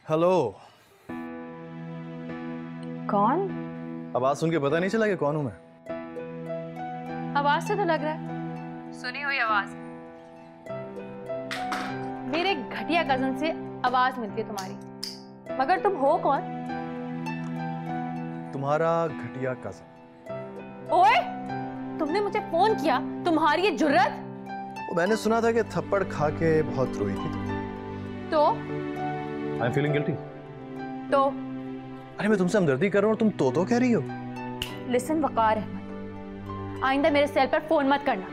Hello. कौन? आवाज सुन के पता नहीं चला कि कौन हूं मैं? आवाज से तो लग रहा है सुनी हुई आवाज। मेरे घटिया कजन से आवाज मिलती है तुम्हारी, मगर तुम हो कौन? तुम्हारा घटिया कजन। ओए, तुमने मुझे फोन किया, तुम्हारी ये जुर्रत? वो मैंने सुना था कि थप्पड़ खा के बहुत रोई थी तो आई एम फीलिंग गिल्टी। तो अरे मैं तुमसे हमदर्दी कर रहा हूँ, तुम तो कह रही हो। लिसन वकार अहमद, आइंदा मेरे सेल पर फोन मत करना।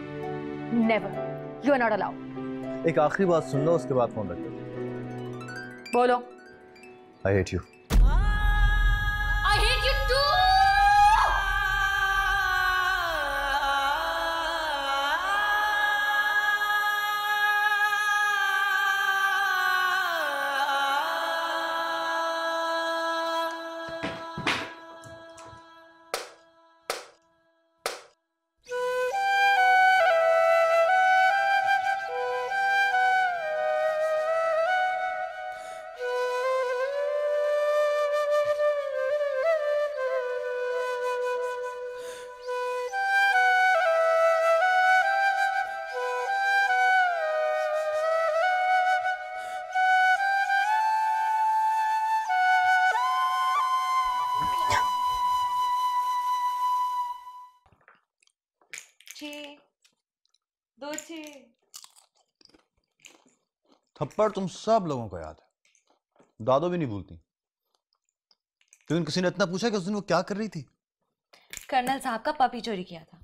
Never, you are not allowed. एक आखिरी बात सुन लो, उसके बाद फोन रख दो। बोलो। I hate you. I hate you too! थप्पड़ तुम सब लोगों को याद है, दादो भी नहीं भूलती। लेकिन किसी ने इतना पूछा कि उस दिन वो क्या कर रही थी? कर्नल साहब का पपी चोरी किया था।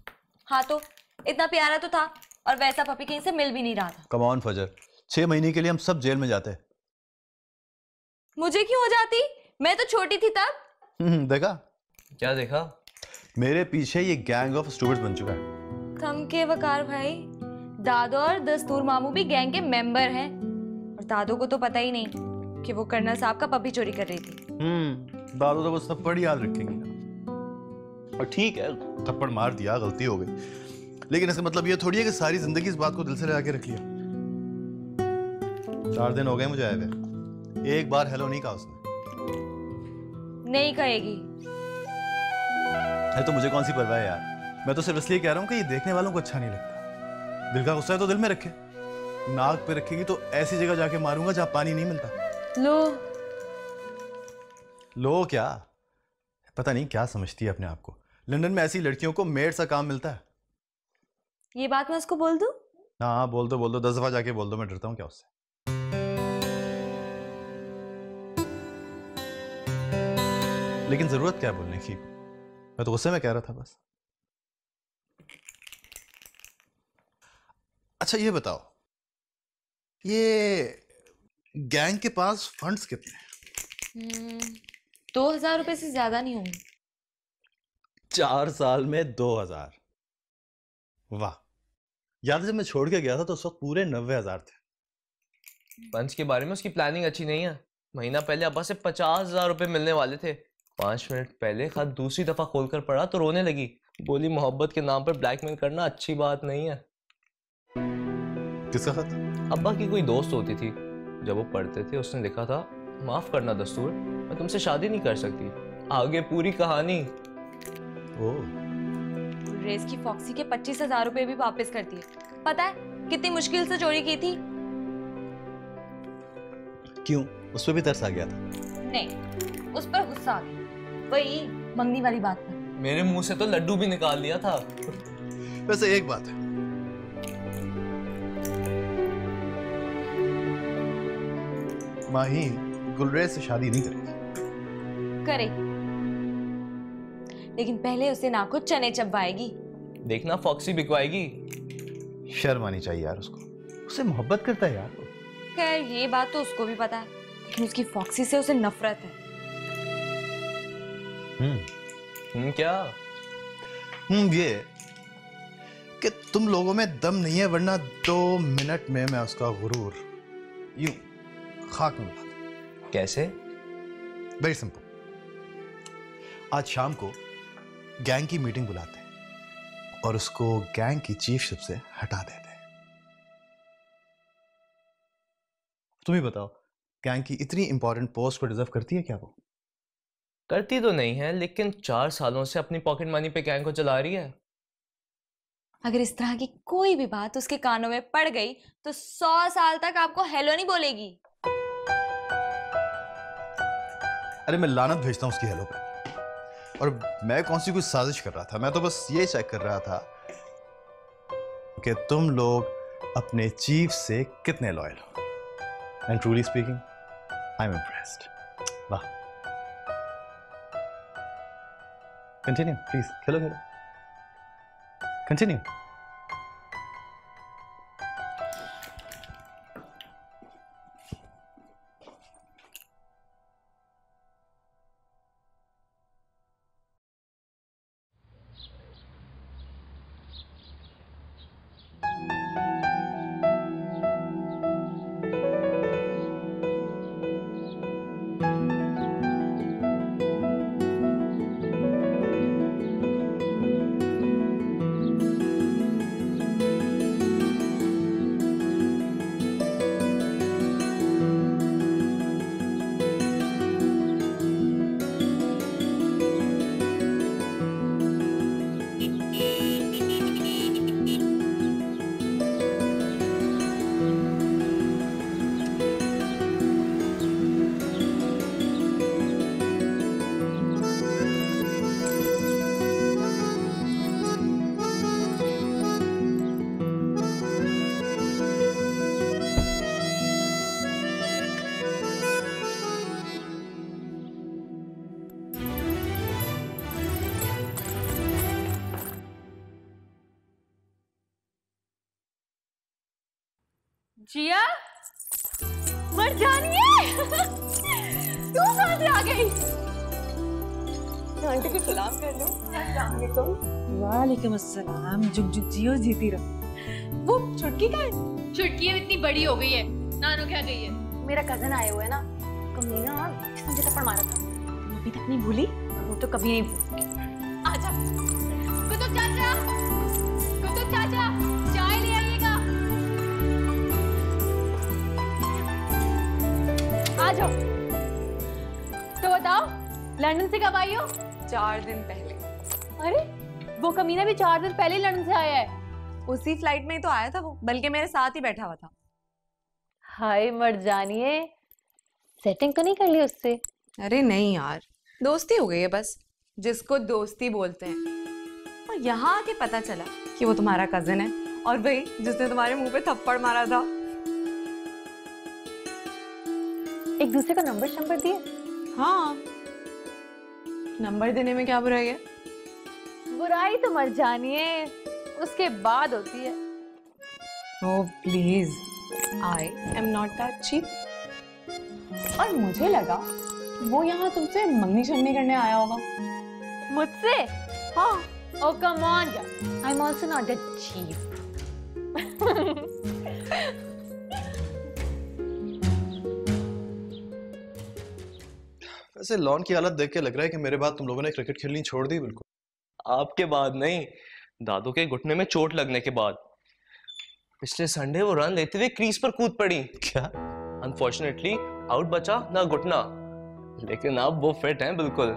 हाँ तो इतना प्यारा तो था, और वैसा पपी कहीं से मिल भी नहीं रहा था। कम ऑन फजर, 6 महीने के लिए हम सब जेल में जाते हैं। मुझे क्यों हो जाती? मैं तो छोटी थी तब। देखा? क्या देखा? मेरे पीछे ये गैंग ऑफ स्टूडेंट्स बन चुका है। थम के वकार भाई, दादो और दस्तूर मामू भी गैंग के मेंबर हैं, और दादो को तो पता ही नहीं कि वो कर्नल साहब का पपी चोरी कर रही थी। दादो तो बस थप्पड़ याद रखेंगे ना। और ठीक है, थप्पड़ मार दिया, गलती हो गई, लेकिन इसका मतलब ये थोड़ी है कि सारी जिंदगी इस बात को दिल से लगा के रख लिया। 4 दिन हो गए मुझे आए हुए, एक बार हेलो नहीं कहा उसने। नहीं कहेगी। है तो मुझे कौन सी परवाह है यार, मैं तो सिर्फ इसलिए कह रहा हूँ कि ये देखने वालों को अच्छा नहीं लगता। दिल का गुस्सा है तो दिल में रखे, नाक पे रखेगी तो ऐसी जगह जाके मारूंगा जहां पानी नहीं मिलता। लो क्या, पता नहीं क्या समझती है अपने आप को। लंदन में ऐसी लड़कियों को मेड सा काम मिलता है। ये बात मैं उसको बोल दूं? हाँ बोल दो 10 दफा जाके बोल दो, मैं डरता हूँ क्या उससे। लेकिन जरूरत क्या है बोलने की, मैं तो गुस्से में कह रहा था बस। अच्छा ये बताओ, ये गैंग के पास फंड्स कितने हैं? 2000 रुपए से ज्यादा नहीं होंगे। 4 साल में 2000? वाह। याद है जब मैं छोड़ के गया था तो उस वक्त पूरे 90,000 थे। पंच के बारे में उसकी प्लानिंग अच्छी नहीं है। महीना पहले अब्बा से 50,000 रुपए मिलने वाले थे। 5 मिनट पहले खत दूसरी दफा खोलकर पढ़ा तो रोने लगी। बोली मोहब्बत के नाम पर ब्लैकमेल करना अच्छी बात नहीं है। किसका खत? अब्बा की कोई दोस्त होती थी, जब वो पढ़ते थे उसने लिखा था, माफ करना दस्तूर, मैं तुमसे शादी नहीं कर सकती। आगे पूरी कहानी। रेस की फॉक्सी के 25,000 रुपए भी वापस कर दिए। पता है कितनी मुश्किल से चोरी की थी? क्यों, उस पर भी तरस आ गया था? नहीं, उस पर गुस्सा आ गया, वही मंगनी वाली बात पर। मेरे मुंह से तो लड्डू भी निकाल लिया था। वैसे एक बात है, माही गुलरेज से शादी नहीं करेगी। करेगी, लेकिन पहले उसे ना को चने चबवाएगी। देखना फॉक्सी बिकवाएगी। शर्म आनी चाहिए यार उसको, उसे मोहब्बत करता है यार। खैर ये बात तो उसको भी पता है, लेकिन उसकी फॉक्सी से उसे नफरत है। क्या? ये कि तुम लोगों में दम नहीं है, वरना 2 मिनट में मैं उसका गुरूर यूं खाक में मिला दूं। कैसे? वेरी सिंपल, आज शाम को गैंग की मीटिंग बुलाते हैं और उसको गैंग की चीफशिप से हटा देते हैं। तुम ही बताओ गैंग की इतनी इंपॉर्टेंट पोस्ट को डिजर्व करती है क्या वो? करती तो नहीं है, लेकिन 4 सालों से अपनी पॉकेट मनी पे गैंग को चला रही है। अगर इस तरह की कोई भी बात उसके कानों में पड़ गई तो 100 साल तक आपको हेलो नहीं बोलेगी। अरे मैं लानत भेजता हूँ उसकी हेलो पे। और मैं कौन सी कुछ साजिश कर रहा था, मैं तो बस ये चेक कर रहा था कि तुम लोग अपने चीफ से कितने लॉयल हो। And truly speaking, I am impressed. वाह। Continue please, Khelo Khelo, continue. जिया, मर जानी है। तू कहाँ से आ गई? आंटी को सलाम कर लो। वालेकुम अस्सलाम। जुग जुग जियो, जीती रहो। वो छुटकी का है? छुटकी अब इतनी बड़ी हो गई है, नानू क्या गई है? मेरा कजन आए हुए है ना, कमीना जिसने मुझे थप्पड़ मारा था, अभी तक नहीं भूली? वो तो कभी नहीं भूलूंगी। आजा कुतुब चाचा, कुतुब चाचा, चाय ले आइएगा। आ जाओ। तो बताओ, लंदन से कब आई हो? 4 दिन पहले। अरे वो कमीना भी 4 दिन पहले लंदन से आया है। उसी फ्लाइट में ही तो आया था वो, बल्कि मेरे साथ ही बैठा हुआ था। हाय मर जानिए, सेटिंग तो नहीं कर ली उससे? अरे नहीं यार, दोस्ती हो गई है बस, जिसको दोस्ती बोलते हैं। और यहाँ आके पता चला कि वो तुम्हारा कजिन है, और वही जिसने तुम्हारे मुंह पे थप्पड़ मारा था। एक दूसरे का नंबर दिए? हाँ, नंबर देने में क्या बुराई है? बुराई तो मर जानिए उसके बाद होती है। Oh please, I am not that cheap. और मुझे लगा वो यहाँ तुमसे मंगनी शंगनी करने आया होगा। मुझसे? हाँ। ओ कम ऑन यार, I am also not that cheap. वैसे लॉन की हालत देख के लग रहा है कि मेरे बाद तुम लोगों ने क्रिकेट खेलनी छोड़ दी। बिल्कुल आपके बाद नहीं, दादू के घुटने में चोट लगने के बाद। पिछले संडे वो रन लेते हुए क्रीज पर कूद पड़ी। क्या? अनफॉर्चुनेटली आउट बचा ना घुटना, लेकिन अब वो फिट हैं बिल्कुल।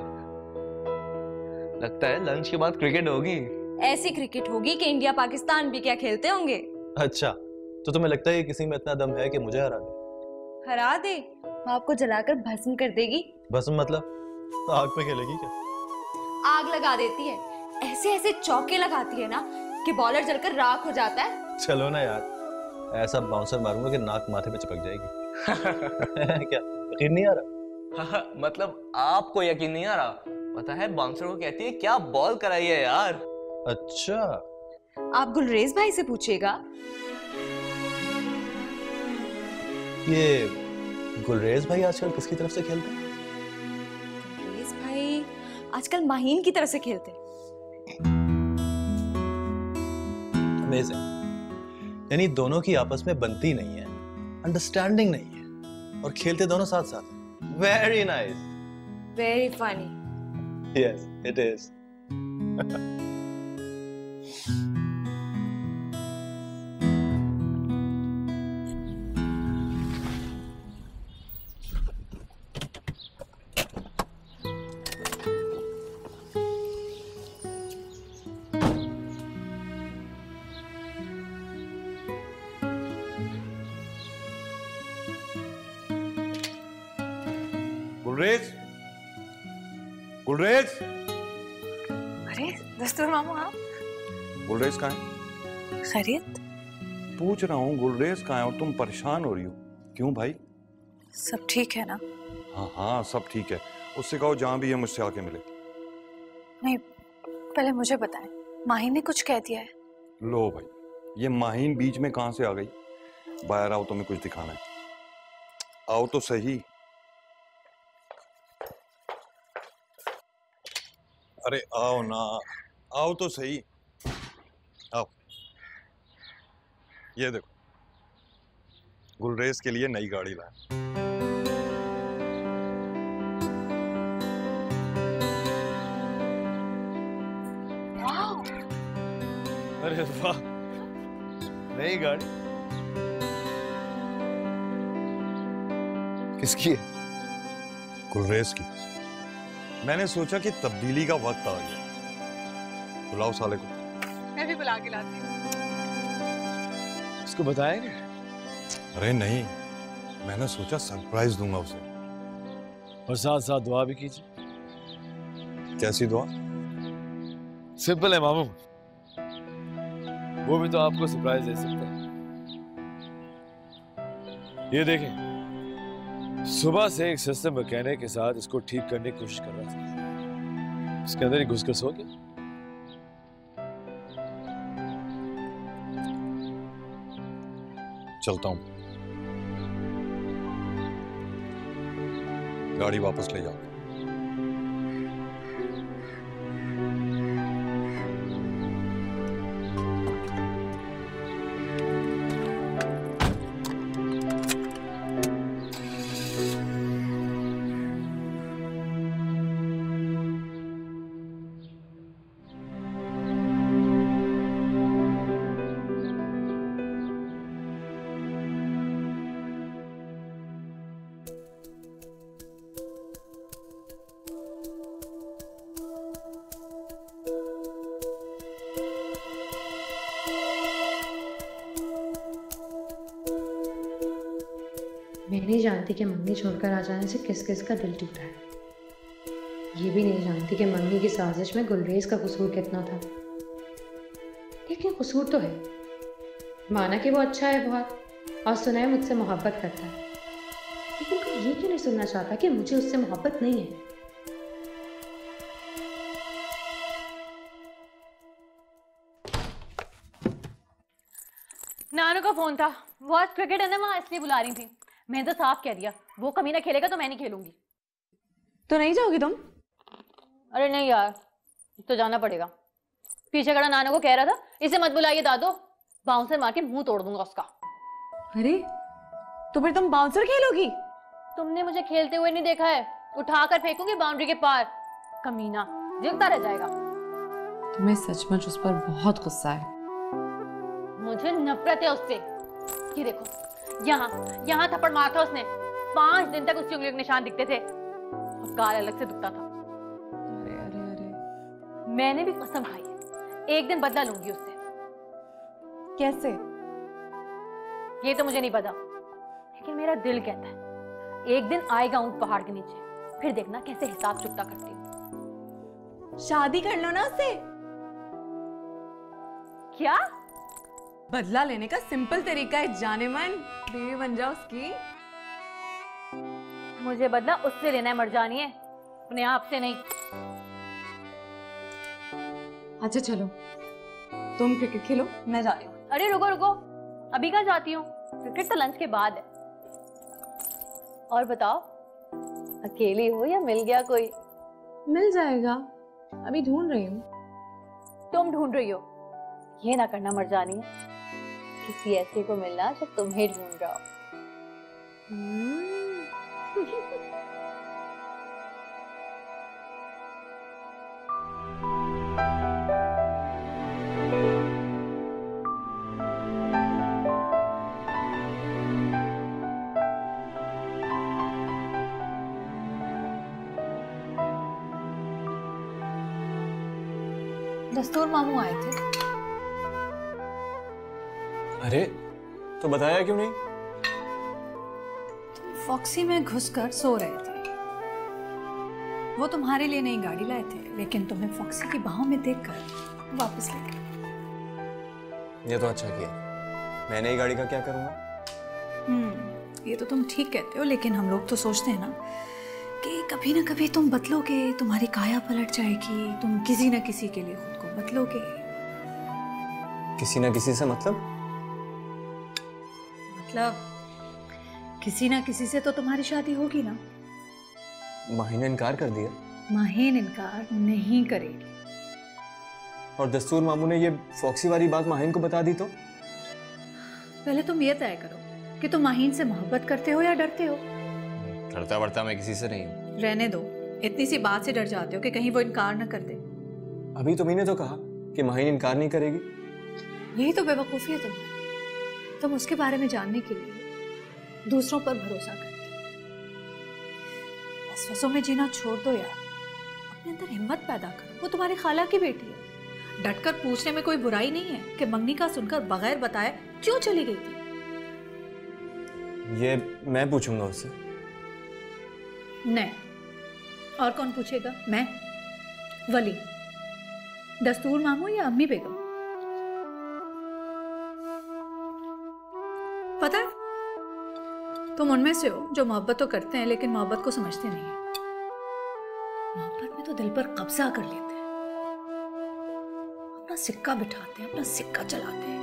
लगता है लंच के बाद क्रिकेट होगी। ऐसी क्रिकेट होगी कि इंडिया पाकिस्तान भी क्या खेलते होंगे। अच्छा, तो तुम्हें लगता है कि किसी में इतना दम है कि मुझे हरा दे? हरा दे? वो आपको जलाकर भस्म कर देगी। भस्म मतलब? तो आग पे खेलेगी क्या? आग लगा देती है, ऐसे ऐसे चौके लगाती है ना कि बॉलर जलकर राख हो जाता है। चलो ना यार, ऐसा बाउंसर मारूंगा कि नाक माथे पे चिपक जाएगी। क्या यकीन नहीं आ रहा? मतलब आपको यकीन नहीं आ रहा? पता है बाउंसर को कहती है क्या बॉल कराई है यार। अच्छा, आप गुलरेज भाई से पूछिएगा। ये गुलरेज भाई आजकल किसकी तरफ से खेलते हैं? गुलरेज भाई आजकल माहीन की तरफ से खेलते हैं। अमेजिंग। यानी दोनों की आपस में बनती नहीं है, अंडरस्टैंडिंग नहीं है, और खेलते दोनों साथ साथ हैं। Very nice. Very funny. Yes it is. Gulrez, Gulrez, अरे दस्तूर मामू आप गुलरेज कहाँ है? खैरियत? पूछ रहा हूँ गुलरेज कहाँ है और तुम परेशान हो रही हो क्यों भाई? सब ठीक है ना? हाँ हाँ सब ठीक है। उससे कहो जहाँ भी है मुझसे आके मिले। नहीं, पहले मुझे बताएं, माही ने कुछ कह दिया है? लो भाई, ये माहीन बीच में कहाँ से आ गई? बाहर आओ, तुम्हें कुछ दिखाना है। आओ तो सही। अरे आओ ना, आओ तो सही, आओ। ये देखो, गुलरेज के लिए नई गाड़ी लाया। अरे वाह, नई गाड़ी किसकी है? गुलरेज की। मैंने सोचा कि तब्दीली का वक्त आ गया। बुलाओ साले को। मैं भी बुला के लाती हूँ। इसको बताएंगे? अरे नहीं, मैंने सोचा सरप्राइज दूंगा उसे। और साथ साथ दुआ भी कीजिए। कैसी दुआ? सिंपल है मामू, वो भी तो आपको सरप्राइज दे सकता है। ये देखें, सुबह से एक सिस्टम मैकेनिक के साथ इसको ठीक करने की कोशिश कर रहा था। इसके अंदर ही घुसकर सो गया। चलता हूं, गाड़ी वापस ले जाओ। मैं नहीं जानती कि मंगनी छोड़कर आ जाने से किस किस का दिल टूटा है। ये भी नहीं जानती कि मंगनी की साजिश में गुलरेज का कसूर कितना था। लेकिन कसूर तो है। माना कि वो अच्छा है बहुत और सुना है मुझसे मोहब्बत करता है, लेकिन कोई ये क्यों नहीं सुनना चाहता कि मुझे उससे मोहब्बत नहीं है। नानू का फोन था, वो आज क्रिकेट है ना वहां, इसलिए बुला रही थी। मैंने तो साफ कह दिया, वो कमीना खेलेगा तो मैं नहीं खेलूंगी। तो नहीं जाओगी तुम? अरे नहीं यार, तो जाना पड़ेगा। पीछे खड़ा नानू को कह रहा था इसे मत बुलाइए दादो, बाउंसर मार के मुंह तोड़ दूंगा उसका। अरे तो फिर तुम बाउंसर खेलोगी? तुमने मुझे खेलते हुए नहीं देखा है, उठाकर फेंकूंगी बाउंड्री के पार। कमीना जिगता रह जाएगा। तुम्हें सचमुच उस पर बहुत गुस्सा है। मुझे नफरत है उससे। ये देखो, यहाँ थप्पड़ मारा था उसने। 5 दिन तक उसकी उंगली के निशान दिखते थे और गाल अलग से दुखता था। अरे अरे अरे, मैंने भी कसम खाई है, एक दिन बदला लूंगी उससे। कैसे? ये तो मुझे नहीं पता, लेकिन मेरा दिल कहता है एक दिन आएगा ऊंट पहाड़ के नीचे, फिर देखना कैसे हिसाब चुकता करती हूँ। शादी कर लो ना उससे। क्या? बदला लेने का सिंपल तरीका है, जाने मन बीवी बन जाओ उसकी। मुझे बदला उससे लेना है मर्जानी है, अपने आप से नहीं। अच्छा चलो, तुम क्रिकेट खेलो, मैं जा रही हूँ। अरे रुको रुको, अभी कहाँ जाती हूँ? क्रिकेट तो लंच के बाद है। और बताओ, अकेली हो या मिल गया कोई? मिल जाएगा, अभी ढूंढ रही हूँ। तुम ढूंढ रही हो? ये ना करना मर्जानी है, किसी ऐसे को मिलना जो तुम्हें ढूंढ रहा हो। दस्तूर मामू आए थे। अरे तो बताया क्यों नहीं? तुम फॉक्सी में घुसकर सो रहे थे, वो तुम्हारे लिए नई गाड़ी लाए थे, लेकिन तुम्हें फॉक्सी की बाहों में देखकर वापस ले गए। ये तो अच्छा किया। मैं नई गाड़ी का क्या करूँगा? ये तो तुम ठीक कहते हो, लेकिन हम लोग तो सोचते हैं ना कि कभी ना कभी तुम बदलोगे, तुम्हारी काया पलट जाएगी, तुम किसी ना किसी के लिए खुद को बदलोगे। किसी ना किसी से मतलब किसी ना किसी से तो तुम्हारी शादी होगी ना। माही ने इनकार कर दिया। माहीन इनकार नहीं करेगी। और दस्तूर मामू ने ये फॉक्सी वाली बात माहीन को बता दी तो? पहले तुम ये तय करो कि तुम माहीन से मोहब्बत करते हो या डरते हो। डरता वरता मैं किसी से नहीं हूँ। रहने दो, इतनी सी बात से डर जाते हो कि कहीं वो इनकार ना कर दे। अभी तुमने तो कहा कि माहीन इनकार नहीं करेगी। यही तो बेवकूफ़ी है तुम्हारी। तुम उसके बारे में जानने के लिए दूसरों पर भरोसा करते हो। वसवसों में जीना छोड़ दो यार, अपने अंदर हिम्मत पैदा करो। वो तुम्हारी खाला की बेटी है। डटकर पूछने में कोई बुराई नहीं है कि मंगनी का सुनकर बगैर बताए क्यों चली गई थी। ये मैं पूछूंगा उससे। नहीं, और कौन पूछेगा? मैं, वली, दस्तूर मामू या अम्मी बेगम? पता है, तुम उनमें से हो जो मोहब्बत तो करते हैं लेकिन मोहब्बत को समझते नहीं है। मोहब्बत में तो दिल पर कब्जा कर लेते हैं, अपना सिक्का बिठाते हैं, अपना सिक्का चलाते हैं।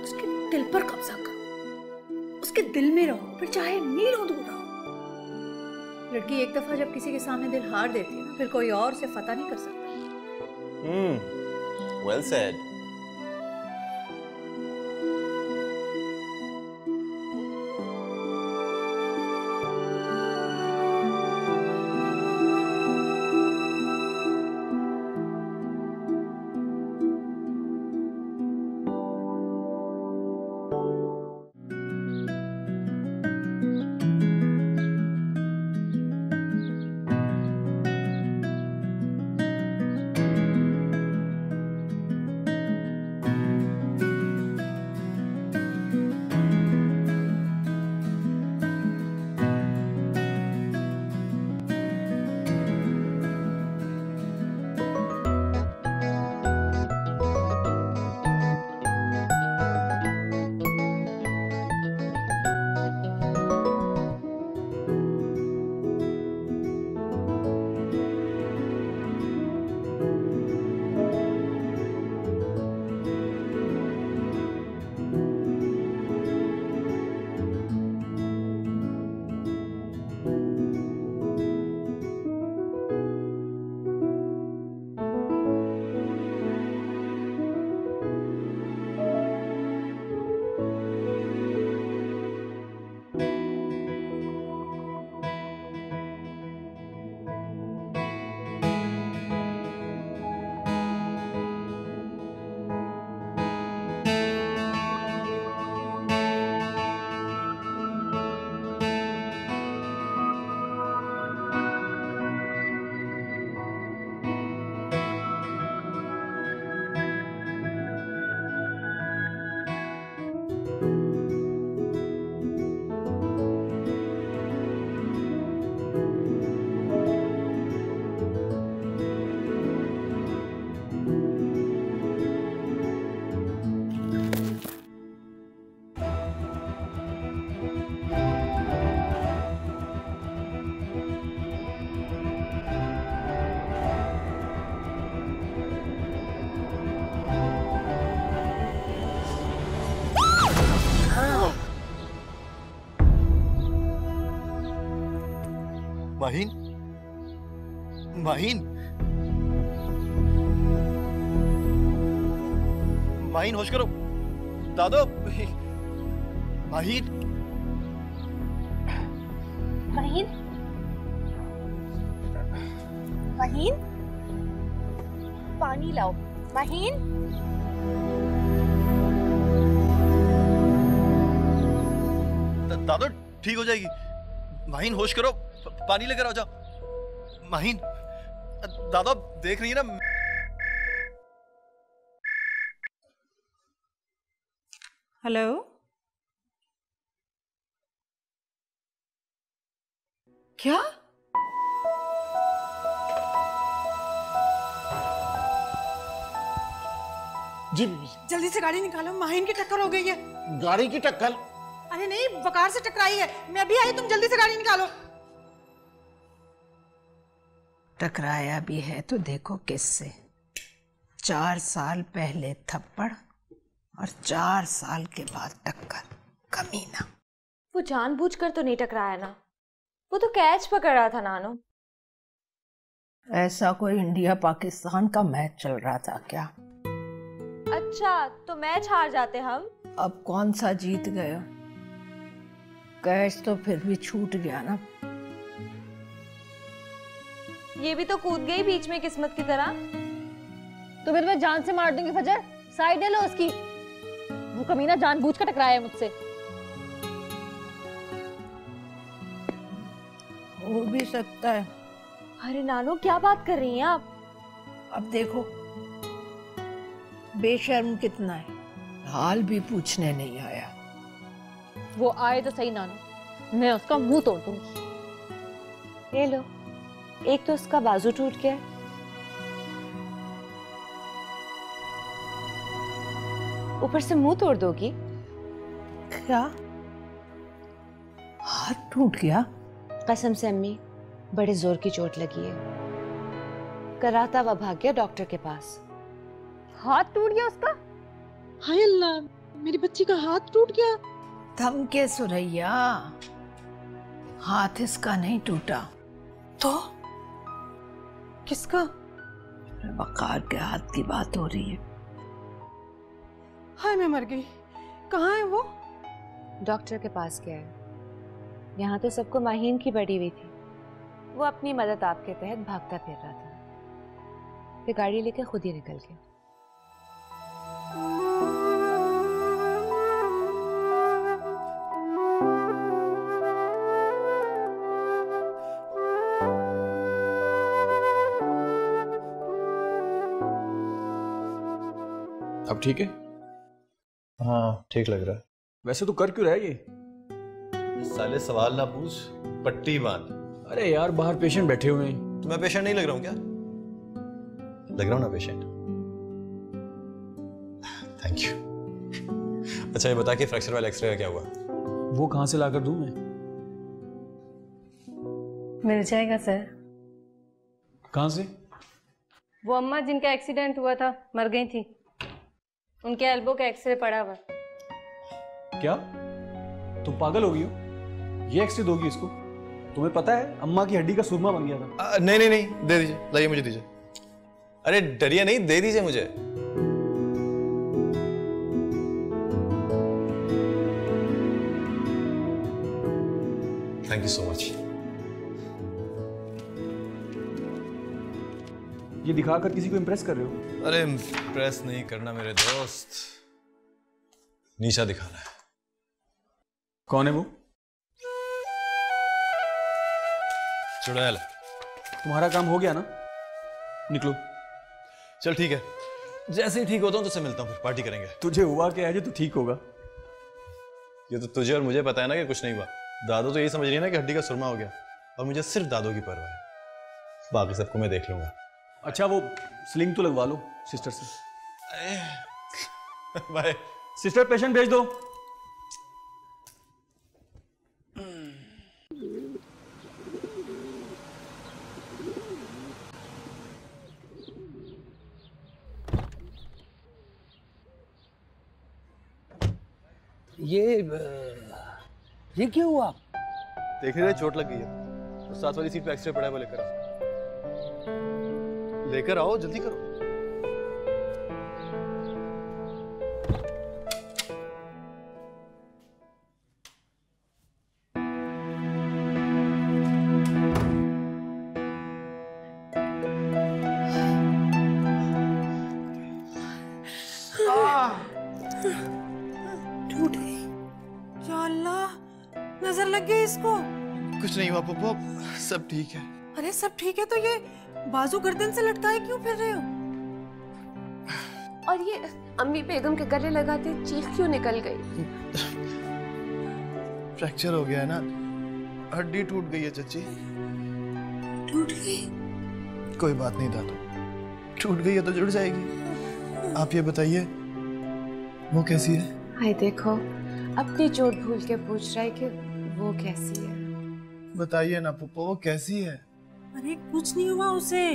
उसके दिल पर कब्जा करो, उसके दिल में रहो, फिर चाहे मीलों दूर रहो। लड़की एक दफा जब किसी के सामने दिल हार देती है ना, फिर कोई और से फतह नहीं कर सकता। Well said. माहीन, माहीन, माहीन, होश करो। दादो, माहीन, माहीन, माहीन, पानी लाओ। माहीन, दादो ठीक हो जाएगी। माहीन होश करो, पानी लेकर आ जाओ। माहीन, दादा देख रही है ना। हेलो, क्या? जी जल्दी से गाड़ी निकालो, माहिन की टक्कर हो गई है। गाड़ी की टक्कर? अरे नहीं, वकार से टकराई है। मैं भी आई, तुम जल्दी से गाड़ी निकालो। टकराया भी है तो देखो किससे। 4 साल पहले थप्पड़ और 4 साल के बाद टक्कर। कमीना। वो जानबूझकर तो नहीं टकराया ना, वो तो कैच पकड़ रहा था नानो। ऐसा कोई इंडिया पाकिस्तान का मैच चल रहा था क्या? अच्छा, तो मैच हार जाते हम। अब कौन सा जीत गया? कैच तो फिर भी छूट गया ना। ये भी तो कूद गई बीच में किस्मत की तरह। तो फिर मैं जान से मार दूंगी फजर, साइड ले लो उसकी। वो कमीना जानबूझ कर टकराया है मुझसे। हो भी सकता है। अरे नानो, क्या बात कर रही हैं आप? अब देखो बेशर्म कितना है, हाल भी पूछने नहीं आया। वो आए तो सही नानो, मैं उसका मुंह तोड़ दूंगी। ये लो, एक तो उसका बाजू टूट गया, ऊपर से मुंह तोड़ दोगी? क्या? हाथ टूट गया? कसम से अम्मी, बड़े जोर की चोट लगी है। कराता हुआ भाग गया डॉक्टर के पास। हाथ टूट गया उसका? हाय अल्लाह, मेरी बच्ची का हाथ टूट गया। थम के सुरैया, हाथ इसका नहीं टूटा। तो किसका? वकार के हाथ की बात हो रही है। हाय मैं मर गई। कहाँ है वो? डॉक्टर के पास गया है। यहाँ तो सबको माहीन की पड़ी हुई थी। वो अपनी मदद आपके तहत भागता फिर रहा था, फिर गाड़ी लेकर खुद ही निकल गया। अब ठीक है? हाँ ठीक लग रहा है। वैसे तो कर क्यों रहा है ये? साले सवाल ना पूछ, पट्टी बांध। अरे यार बाहर पेशेंट बैठे हुए हैं। तो मैं पेशेंट नहीं लग रहा हूँ क्या? लग रहा हूँ ना पेशेंट? Thank you. अच्छा ये बता कि फ्रैक्चर वाला एक्सरे का क्या हुआ? वो कहाँ से लाकर दूं मैं? मिल जाएगा सर। कहाँ से? वो अम्मा जिनका एक्सीडेंट हुआ था, मर गई थी, उनके एल्बो का एक्सरे पड़ा हुआ। क्या तुम पागल हो गई हो? ये एक्सरे दोगी इसको? तुम्हें पता है अम्मा की हड्डी का सुरमा बन गया था। नहीं नहीं नहीं, दे दीजिए, लाइए मुझे दीजिए। अरे डरिए नहीं, दे दीजिए मुझे। Thank you so much. ये दिखाकर किसी को इम्प्रेस कर रहे हो? अरे इम्प्रेस नहीं करना मेरे दोस्त, नीचा दिखाना है। कौन है वो? चुड़ैल। तुम्हारा काम हो गया ना, निकलो। चल ठीक है, जैसे ही ठीक होता हूँ तुझसे मिलता हूँ, फिर पार्टी करेंगे। तुझे हुआ क्या है जो तू ठीक होगा? ये तो तुझे और मुझे पता है ना कि कुछ नहीं हुआ। दादू तो यही समझ रही है ना कि हड्डी का सुरमा हो गया, और मुझे सिर्फ दादू की परवाह है, बाकी सबको मैं देख लूंगा। अच्छा वो स्लिंग तो लगवा लो सिस्टर से। बाय। सिस्टर पेशेंट भेज दो। ये क्यों हुआ? देख रहे चोट लग गई है, और साथ वाली सीट पे एक्सरे पड़ा है, वो लेकर आओ जल्दी करो। टूट गई। या अल्लाह, नजर लग गई इसको। कुछ नहीं हुआ पप्पू, सब ठीक है। अरे सब ठीक है तो ये बाजू गर्दन से लटकाए क्यों फिर रहे हो? और ये अम्मी बेगम के गले लगाते चीख क्यों निकल गई? फ्रैक्चर हो गया है ना, हड्डी टूट गई है चच्ची। टूट गई। कोई बात नहीं दादू, टूट गई है तो जुड़ जाएगी। आप ये बताइए वो कैसी है? हाय देखो, अपनी चोट भूल के पूछ रहा है कि वो कैसी है। बताइए ना पप्पा, वो कैसी है? अरे कुछ नहीं हुआ उसे,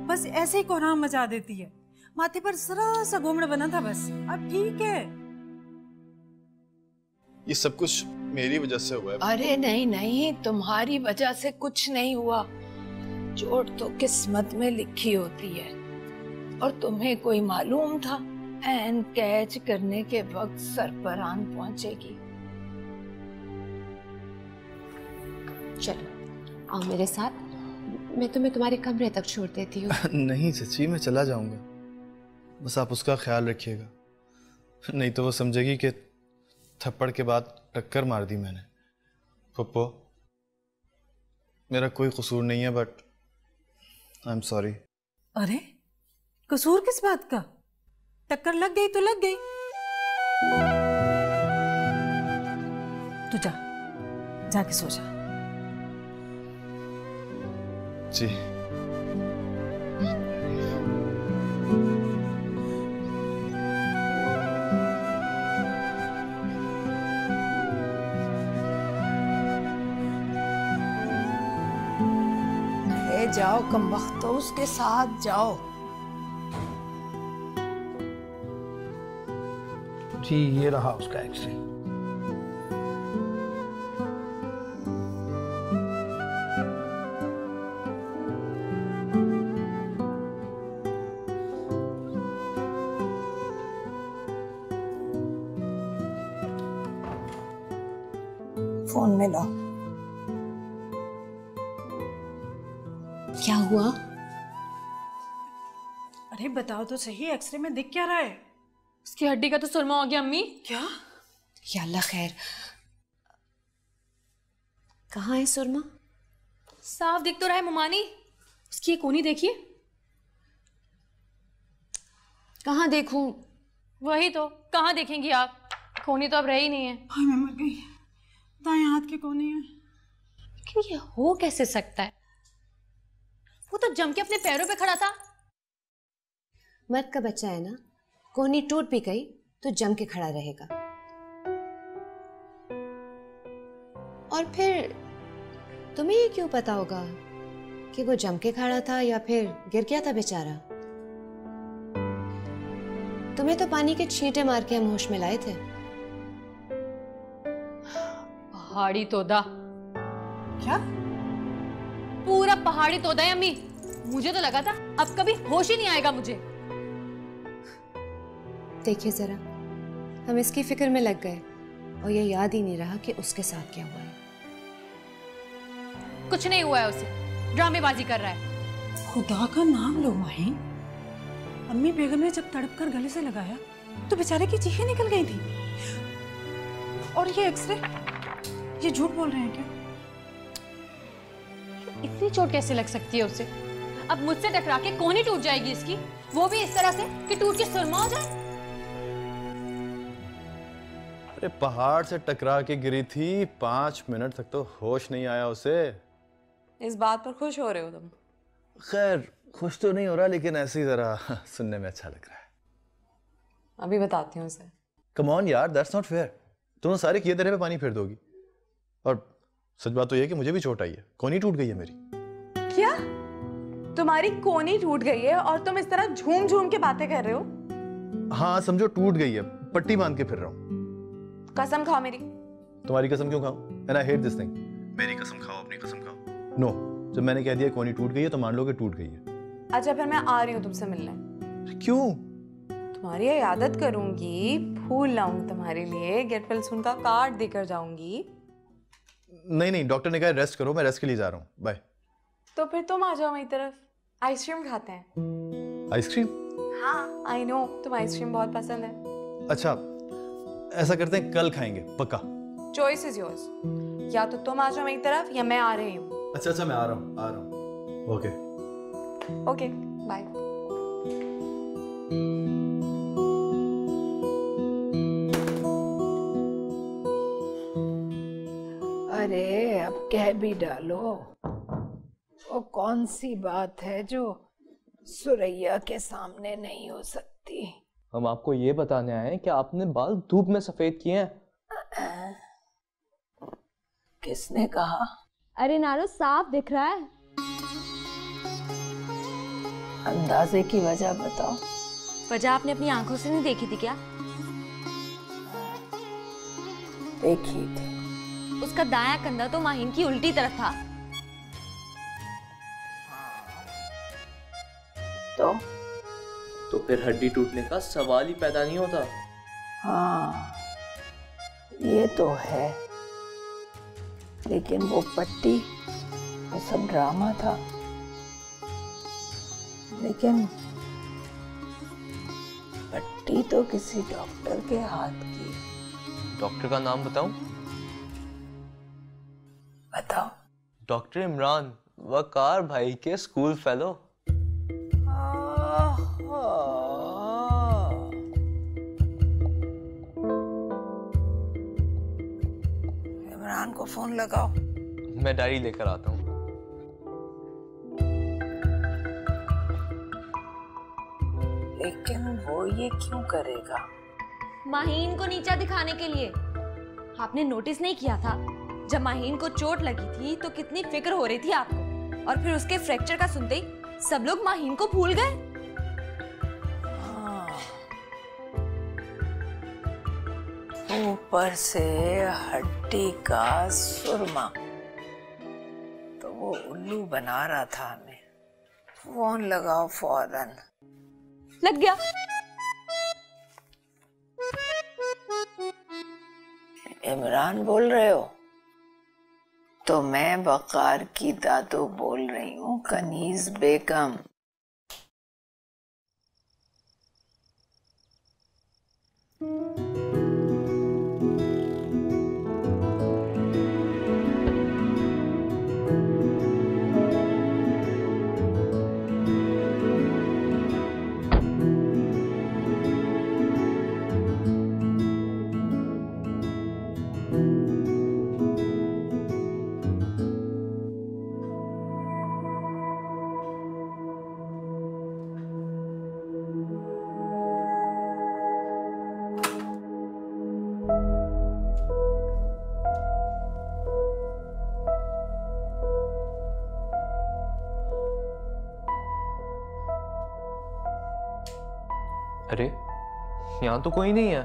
बस ऐसे ही कोहराम मचा देती है। माथे पर जरा सा घुमड़ बना था बस, अब ठीक है। ये सब कुछ मेरी वजह से हुआ है। अरे नहीं नहीं, तुम्हारी वजह से कुछ नहीं हुआ। चोट तो किस्मत में लिखी होती है, और तुम्हें कोई मालूम था एन कैच करने के वक्त सर पर आन पहुंचेगी। चलो आओ मेरे साथ, मैं तुम्हें तुम्हारे कमरे तक छोड़ देती हूँ। नहीं चाची, मैं चला जाऊंगा, बस आप उसका ख्याल रखिएगा, नहीं तो वो समझेगी कि थप्पड़ के बाद टक्कर मार दी मैंने। पप्पो, मेरा कोई कसूर नहीं है, बट आई एम सॉरी। अरे कसूर किस बात का? टक्कर लग गई तो लग गई। तू जा, जाके सो जा। जी जाओ कमबख्त, तो उसके साथ जाओ। जी ये रहा उसका एक्सरे। फोन में लो। क्या हुआ? अरे बताओ तो सही, एक्सरे में दिख क्या रहा है? उसकी हड्डी का तो सुरमा हो गया अम्मी। क्या? या अल्लाह खैर। कहाँ है सुरमा? साफ दिख तो रहा है मुमानी, उसकी ये कोनी देखिए। कहाँ देखूं? वही तो, कहाँ देखेंगी आप? कोनी तो अब रही नहीं है। हाय मैं मर गई, दाएं हाथ के कोने है। लेकिन ये हो कैसे सकता है? वो तो जम के अपने पैरों पे खड़ा था। मर्द का बच्चा है ना, कोहनी टूट भी गई तो जम के खड़ा रहेगा। और फिर तुम्हें ये क्यों पता होगा कि वो जम के खड़ा था या फिर गिर गया था बेचारा? तुम्हें तो पानी के छींटे मार के हम होश में लाए थे। पहाड़ी तोदा। क्या? पूरा पहाड़ी तोदा है अम्मी। मुझे तो लगा था अब कभी होश ही नहीं आएगा मुझे। देखिए जरा, हम इसकी फिक्र में लग गए और ये याद ही नहीं रहा कि उसके साथ क्या हुआ है। कुछ नहीं हुआ है, उसे ड्रामेबाजी कर रहा है। खुदा का नाम लो माही। अम्मी बेगम ने जब तड़प कर गले से लगाया तो बेचारे की चीखें निकल गई थी। और ये एक्सरे, ये झूठ बोल रहे हैं क्या? इतनी चोट कैसे लग सकती है उसे? अब मुझसे टकरा के कोहनी टूट जाएगी इसकी, वो भी इस तरह से कि टूट के सुरमा हो जाए। अरे पहाड़ से टकरा के गिरी थी, 5 मिनट तक तो होश नहीं आया उसे। इस बात पर खुश हो रहे हो तुम? खैर खुश तो नहीं हो रहा, लेकिन ऐसे ही जरा सुनने में अच्छा लग रहा है। अभी बताती हूँ उसे। कम ऑन यार, दैट्स नॉट फेयर। तुम सारे किए तेरे पे पानी फेर दोगी। और सच बात तो ये है कि मुझे भी चोट आई है, कोहनी टूट गई है मेरी। क्या? तुम्हारी कोहनी टूट गई है और तुम इस तरह झूम झूम के बातें कर रहे हो? हाँ समझो टूट गई है, पट्टी बांध के फिर रहा हूँ। कसम खाओ मेरी। तुम्हारी कसम क्यों खाऊं? And I hate this thing. मेरी कसम खाओ, अपनी कसम खाओ। नो, जब मैंने कह दिया कोहनी टूट गई है तो मान लो कि टूट गई है। अच्छा फिर मैं आ रही हूँ तुमसे मिलने। क्यों? तुम्हारी इयादत करूंगी, फूल लाऊंगी तुम्हारे लिए, गेट वेल सून का कार्ड देकर जाऊंगी। नहीं नहीं, डॉक्टर ने कहा रेस्ट करो, मैं रेस्ट के लिए जा रहा हूँ, बाय। तो फिर तुम आ जाओ मेरी तरफ, आइसक्रीम खाते हैं। आइसक्रीम? हाँ आई नो, तुम आइसक्रीम बहुत पसंद है। अच्छा ऐसा करते हैं, कल खाएंगे पक्का। चॉइस इज योर्स, या तो तुम आ जाओ मेरी तरफ या मैं आ रही हूँ। अच्छा मैं आ रहा हूँ। Okay okay bye. अरे अब कह भी डालो। ओ कौन सी बात है जो सुरैया के सामने नहीं हो सकती? हम आपको ये बताने आए हैं कि आपने बाल धूप में सफेद किए हैं। किसने कहा? अरे नारो साफ दिख रहा है। अंदाजे की वजह बताओ। वजह आपने अपनी आंखों से नहीं देखी थी क्या? देखी थी। उसका दायां कंधा तो माहिन की उल्टी तरफ था। तो फिर हड्डी टूटने का सवाल ही पैदा नहीं होता। हाँ, ये तो है, लेकिन वो पट्टी, वो सब ड्रामा था। लेकिन पट्टी तो किसी डॉक्टर के हाथ की। डॉक्टर का नाम बताऊं? बताओ। डॉक्टर इमरान, वकार भाई के स्कूल फेलो। इमरान को फोन लगाओ। मैं डायरी लेकर आता हूँ। लेकिन वो ये क्यों करेगा? माहीन को नीचा दिखाने के लिए। आपने नोटिस नहीं किया था जब माहीन को चोट लगी थी तो कितनी फिक्र हो रही थी आपको, और फिर उसके फ्रैक्चर का सुनते ही सब लोग माहीन को भूल गए। ऊपर से हड्डी का सुरमा, तो वो उल्लू बना रहा था हमें। फोन लगाओ फौरन। लग गया। इमरान बोल रहे हो? तो मैं वकार की दादू बोल रही हूँ, कनीज बेगम। अरे यहाँ तो कोई नहीं है।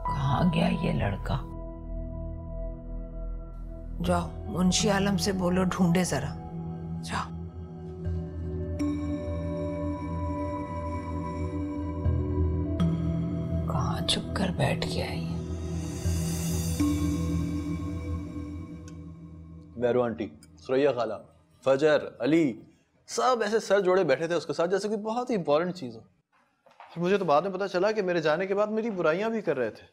कहाँ गया ये लड़का? जाओ मुंशी आलम से बोलो ढूंढे जरा। जाओ। कहाँ चुप कर बैठ गया है ये? वैरो आंटी, सुरैया खाला, फजर, अली, सब ऐसे सर जोड़े बैठे थे उसके साथ जैसे कि बहुत ही इंपॉर्टेंट चीज हो। और मुझे तो बाद में पता चला कि मेरे जाने के बाद मेरी बुराइयां भी कर रहे थे।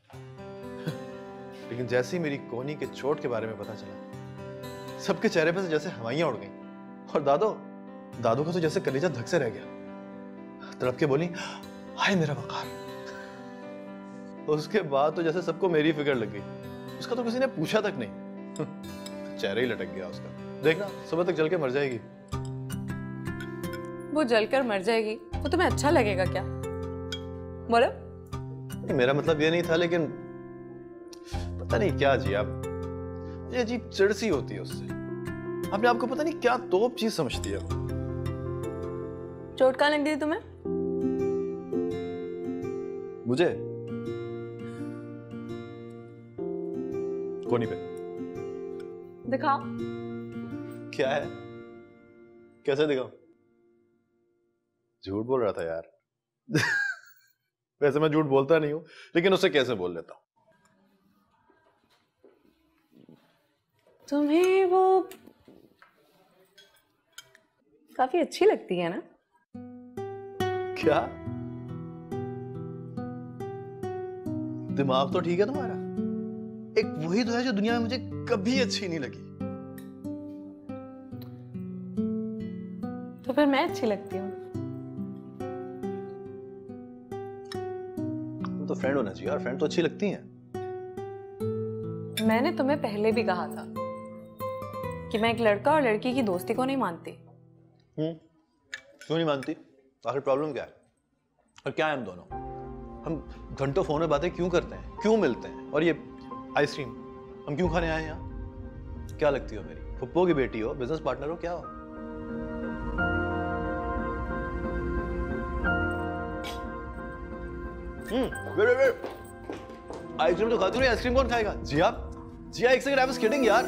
लेकिन जैसे ही मेरी कोहनी के चोट के बारे में पता चला, सबके चेहरे पे से जैसे हवाइयां उड़ गईं। और दादू का तो जैसे कलेजा धक से रह गया। तड़प के बोली, हाय मेरा वकार। उसके बाद तो जैसे सबको मेरी फिक्र लग गई। उसका तो किसी ने पूछा तक नहीं। चेहरा ही लटक गया उसका। देखना सुबह तक जल के मर जाएगी। वो जलकर मर जाएगी, वो तुम्हें अच्छा लगेगा क्या? बोलो। मेरा मतलब ये नहीं था, लेकिन पता नहीं क्या जी, आप ये अजीब चिढ़ सी होती है उससे। अपने आपको पता नहीं क्या तोप चीज समझती है वो। चोट कहाँ लग गई तुम्हें? मुझे कोनी पे। दिखाओ। क्या है? कैसे दिखाऊं? झूठ बोल रहा था यार। वैसे मैं झूठ बोलता नहीं हूं, लेकिन उससे कैसे बोल लेता हूं। तुम्हें वो काफी अच्छी लगती है ना? क्या? दिमाग तो ठीक है तुम्हारा? एक वही तो है जो दुनिया में मुझे कभी अच्छी नहीं लगी। तो फिर मैं अच्छी लगती हूँ? तुम तो फ्रेंड होना चाहिए यार, फ्रेंड तो अच्छी लगती हैं। मैंने तुम्हें पहले भी कहा था कि मैं एक लड़का और लड़की की दोस्ती को नहीं मानती। क्यों नहीं मानती? आखिर प्रॉब्लम क्या है? और क्या है हम दोनों? हम घंटों फोन में बातें क्यों करते हैं, क्यों मिलते हैं? और ये आइसक्रीम हम क्यों खाने आए हैं यहाँ? क्या लगती हो मेरी? फुप्पो की बेटी हो, बिजनेस पार्टनर हो, क्या हो? आइसक्रीम तो खाती हो, आइसक्रीम कौन खाएगा? जिया, जिया एक सेकंड, आई वाज किडिंग यार।